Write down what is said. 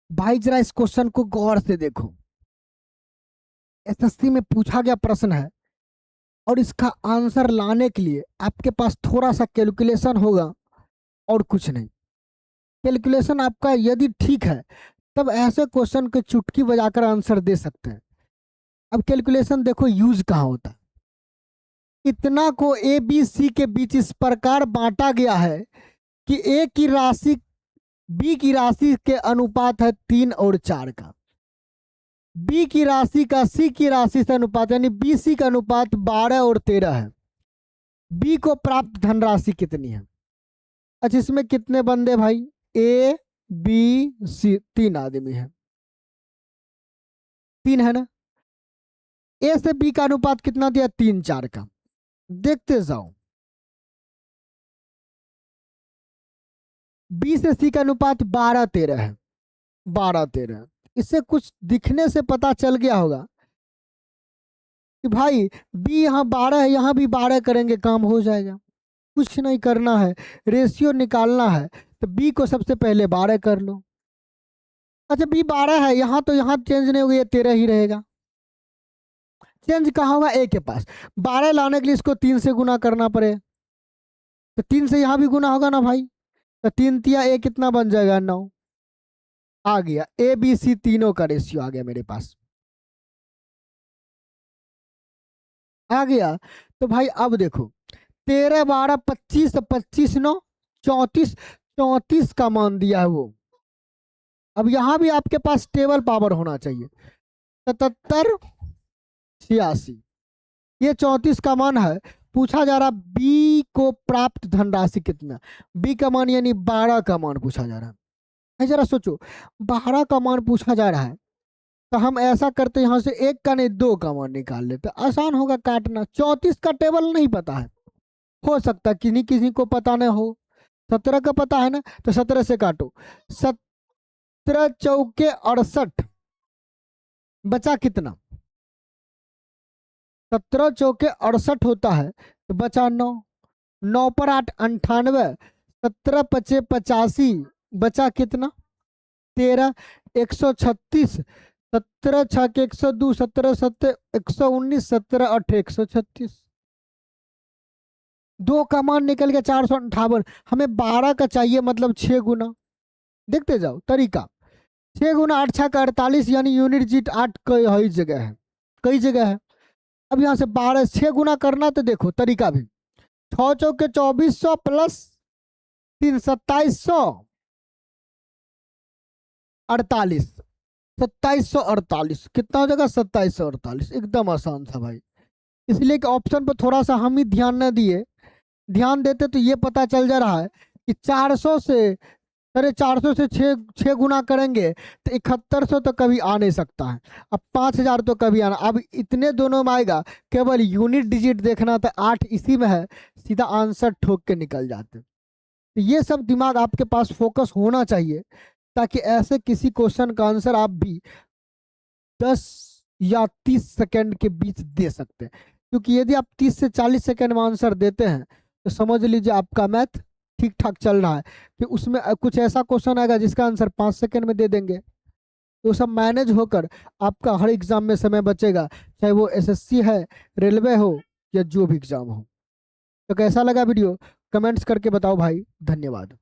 भाई जरा इस क्वेश्चन को गौर से देखो। एसएससी में पूछा गया प्रश्न है और इसका आंसर लाने के लिए आपके पास थोड़ा सा कैलकुलेशन होगा और कुछ नहीं। कैलकुलेशन आपका यदि ठीक है तब ऐसे क्वेश्चन के चुटकी बजाकर आंसर दे सकते हैं। अब कैलकुलेशन देखो यूज कहाँ होता है। इतना को ए बी सी के बीच इस प्रकार बांटा गया है कि ए की राशि बी की राशि के अनुपात है 3 और 4 का। बी की राशि का सी की राशि से अनुपात यानी बी सी का अनुपात 12 और 13 है। बी को प्राप्त धनराशि कितनी है? अच्छा इसमें कितने बंदे भाई? ए बी सी 3 आदमी है। 3 है ना। ए से बी का अनुपात कितना दिया? 3 4 का। देखते जाओ। बी से सी का अनुपात 12 13 है। 12 13 इससे कुछ दिखने से पता चल गया होगा कि भाई बी यहाँ 12 है, यहाँ भी 12 करेंगे काम हो जाएगा। कुछ नहीं करना है, रेशियो निकालना है तो बी को सबसे पहले 12 कर लो। अच्छा बी 12 है यहाँ, तो यहाँ चेंज नहीं होगा, ये 13 ही रहेगा। चेंज कहाँ होगा? ए के पास। 12 लाने के लिए इसको 3 से गुना करना पड़े, तो 3 से यहाँ भी गुना होगा ना भाई। तो 3 तिया ए कितना बन जाएगा? 9। आ गया ए बी सी तीनों का रेशियो आ गया मेरे पास। आ गया। तो भाई अब देखो 13 12 25 25 9 34। 34 का मान दिया है वो। अब यहां भी आपके पास टेबल पावर होना चाहिए। 77 86 ये 34 का मान है। पूछा जा रहा बी को प्राप्त धनराशि कितना। बी का मान यानी 12 का मान पूछा जा रहा है। जरा सोचो 12 का मान पूछा जा रहा है तो हम ऐसा करते यहाँ से एक का नहीं 2 का मान निकाल लेते, आसान होगा काटना। 34 का टेबल नहीं पता है, हो सकता है किसी किसी को पता नहीं हो। 17 का पता है ना, तो 17 से काटो। 17 चौके 68, बचा कितना? 17 चौके 68 होता है तो बचा 9। 9 पर 8 98। 17 पचे 85, बचा कितना? 13। 136। 17 छः के 102, 17 7 119, 17 8 136। 2 का मान निकल गया 458। हमें 12 का चाहिए, मतलब 6 गुना। देखते जाओ तरीका। 6 गुना 8 छः का 48 यानी यूनिट जीट 8 कई जगह है, कई जगह है। अब यहाँ से 12 6 गुना करना, तो देखो तरीका भी। 6 चौके 2400 प्लस 3 2700 48। 2748 कितना हो जाएगा? 2748। एकदम आसान था भाई, इसलिए कि ऑप्शन पर थोड़ा सा हम ही ध्यान न दिए। ध्यान देते तो ये पता चल जा रहा है कि 400 से 450 से 6 गुना करेंगे तो 7100 तो कभी आ नहीं सकता है। अब 5000 तो कभी आना। अब इतने दोनों में आएगा, केवल यूनिट डिजिट देखना था, 8 इसी में है, सीधा आंसर ठोक के निकल जाते। तो ये सब दिमाग आपके पास फोकस होना चाहिए, ताकि ऐसे किसी क्वेश्चन का आंसर आप भी 10 या 30 सेकंड के बीच दे सकते हैं। क्योंकि यदि आप 30 से 40 सेकंड में आंसर देते हैं तो समझ लीजिए आपका मैथ ठीक ठाक चल रहा है। फिर उसमें कुछ ऐसा क्वेश्चन आएगा जिसका आंसर 5 सेकंड में दे देंगे, तो सब मैनेज होकर आपका हर एग्जाम में समय बचेगा, चाहे वो एसएससी है, रेलवे हो, या जो भी एग्जाम हो। तो कैसा लगा वीडियो कमेंट्स करके बताओ भाई। धन्यवाद।